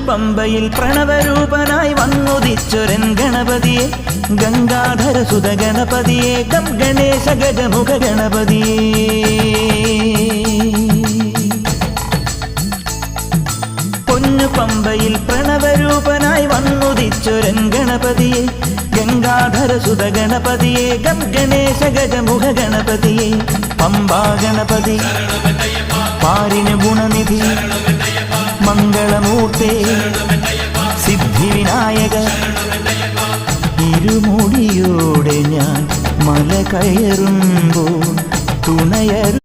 പമ്പയിൽ പ്രണവരൂപനായി വന്നുദിച്ചൊരൻ ഗണപതിയെ ഗംഗാധരസുത ഗണപതിയെ ഗം ഗണേശ ഗജമുഖ ഗണപതിയെ പമ്പയിൽ പ്രണവരൂപനായി വന്നുദിച്ചൊരൻ ഗണപതിയെ ഗംഗാധരസുത ഗണപതിയെ ഗം ഗണേശ ഗജമുഖ ഗണപതിയെ പമ്പാ ഗണപതി പാരിന് ഗുണനിധി മംഗളമൂർത്തേ സിദ്ധിവിനായക ഇരുമുടിയോടെ ഞാൻ മല കയറുമ്പോൾ തുണയരു